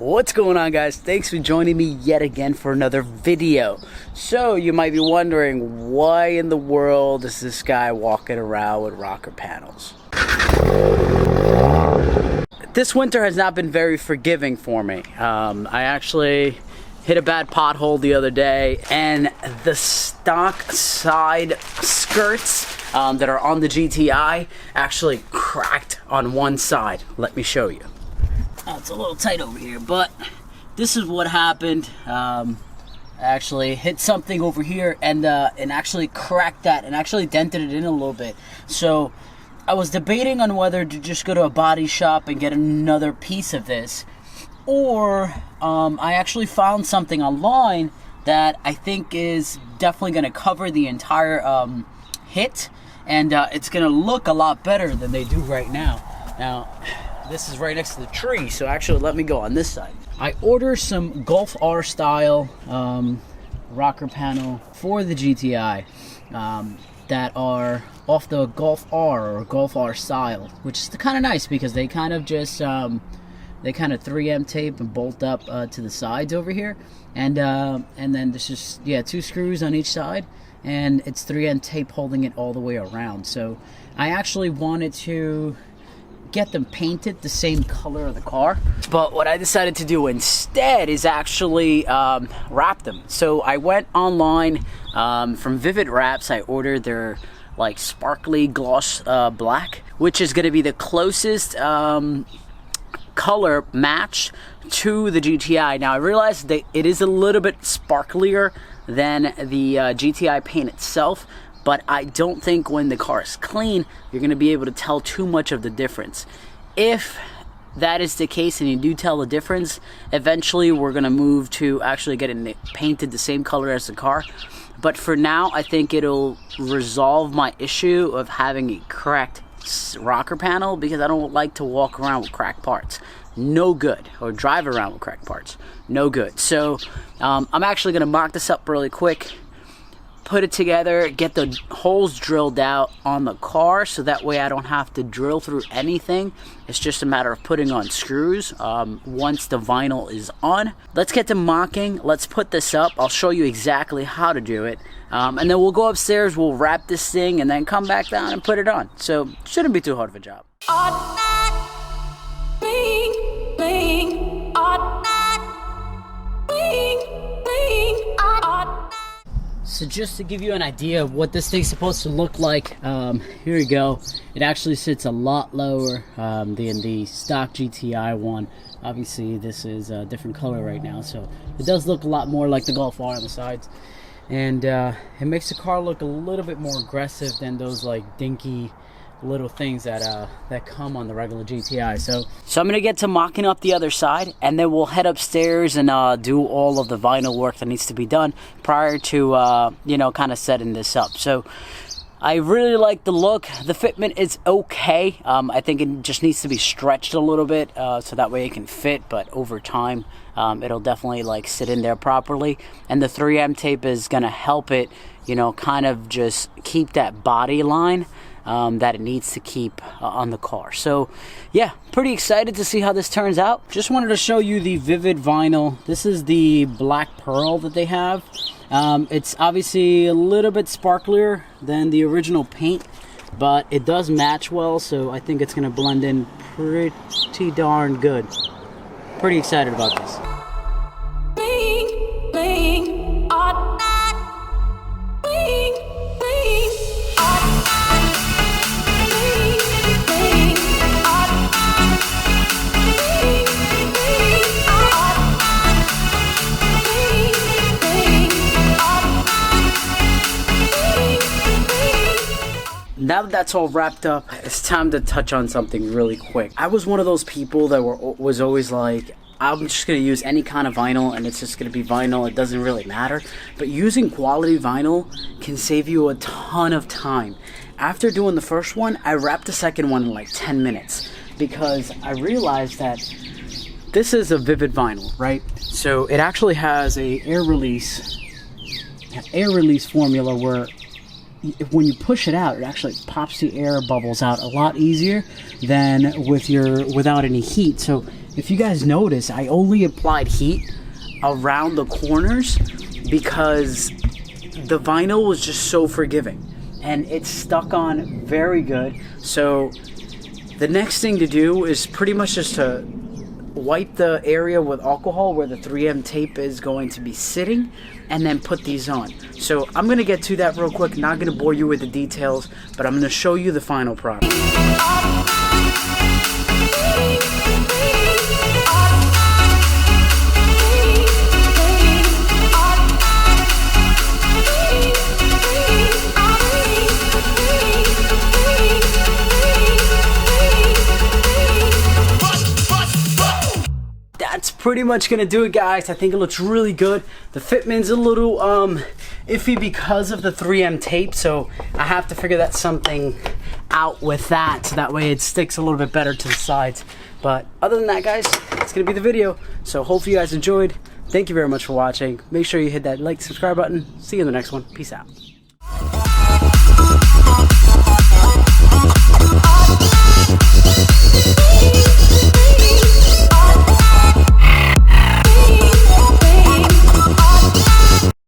What's going on, guys? Thanks for joining me yet again for another video. So you might be wondering, why in the world is this guy walking around with rocker panels? This winter has not been very forgiving for me. I actually hit a bad pothole the other day, and the stock side skirts that are on the GTI actually cracked on one side. Let me show you. Oh, it's a little tight over here, but this is what happened. I actually hit something over here and actually cracked that and actually dented it in a little bit. So I was debating on whether to just go to a body shop and get another piece of this, or I actually found something online that I think is definitely going to cover the entire hit, and it's going to look a lot better than they do right now. Now, this is right next to the tree, so actually let me go on this side. I ordered some Golf R style rocker panel for the GTI that are off the Golf R or Golf R style, which is kind of nice because they kind of just they kind of 3M tape and bolt up to the sides over here, and then there's just 2 screws on each side, and it's 3M tape holding it all the way around. So I actually wanted to get them painted the same color of the car, but what I decided to do instead is actually wrap them. So I went online from Vivid Wraps. I ordered their like sparkly gloss black, which is going to be the closest color match to the GTI. Now I realized that it is a little bit sparklier than the GTI paint itself, but I don't think when the car is clean, you're going to be able to tell too much of the difference. If that is the case and you do tell the difference, eventually we're going to move to actually getting it painted the same color as the car. But for now, I think it'll resolve my issue of having a cracked rocker panel, because I don't like to walk around with cracked parts. No good. Or drive around with cracked parts. No good. So I'm actually going to mock this up really quick, put it together, get the holes drilled out on the car, so that way I don't have to drill through anything. It's just a matter of putting on screws once the vinyl is on. Let's get to mocking. Let's put this up. I'll show you exactly how to do it, and then we'll go upstairs, we'll wrap this thing, and then come back down and put it on. So shouldn't be too hard of a job. So just to give you an idea of what this thing's supposed to look like, here we go. It actually sits a lot lower than the stock GTI one. Obviously this is a different color right now, so it does look a lot more like the Golf R on the sides. And it makes the car look a little bit more aggressive than those like dinky little things that come on the regular GTI. So I'm gonna get to mocking up the other side, and then we'll head upstairs and do all of the vinyl work that needs to be done prior to you know, kind of setting this up. So I really like the look. The fitment is okay. I think it just needs to be stretched a little bit so that way it can fit, but over time it'll definitely like sit in there properly, and the 3M tape is gonna help it, you know, kind of just keep that body line that it needs to keep on the car. So yeah, pretty excited to see how this turns out. Just wanted to show you the Vivid vinyl. This is the black pearl that they have. It's obviously a little bit sparklier than the original paint, but it does match well, so I think it's gonna blend in pretty darn good. Pretty excited about this. Now that that's all wrapped up, it's time to touch on something really quick. I was one of those people that was always like, I'm just going to use any kind of vinyl and it's just going to be vinyl, it doesn't really matter. But using quality vinyl can save you a ton of time. After doing the first one, I wrapped the second one in like 10 minutes because I realized that this is a Vivid vinyl, right? So it actually has a air release formula where when you push it out, it actually pops the air bubbles out a lot easier than without any heat. So if you guys notice, I only applied heat around the corners because the vinyl was just so forgiving and it stuck on very good. So the next thing to do is pretty much just to wipe the area with alcohol where the 3M tape is going to be sitting and then put these on. So I'm going to get to that real quick, not going to bore you with the details, but I'm going to show you the final product. That's pretty much gonna do it, guys. I think it looks really good. The fitment's a little iffy because of the 3M tape, so I have to figure that something out with that, so that way it sticks a little bit better to the sides. But other than that, guys, it's gonna be the video. So hopefully you guys enjoyed. Thank you very much for watching. Make sure you hit that like, subscribe button. See you in the next one. Peace out.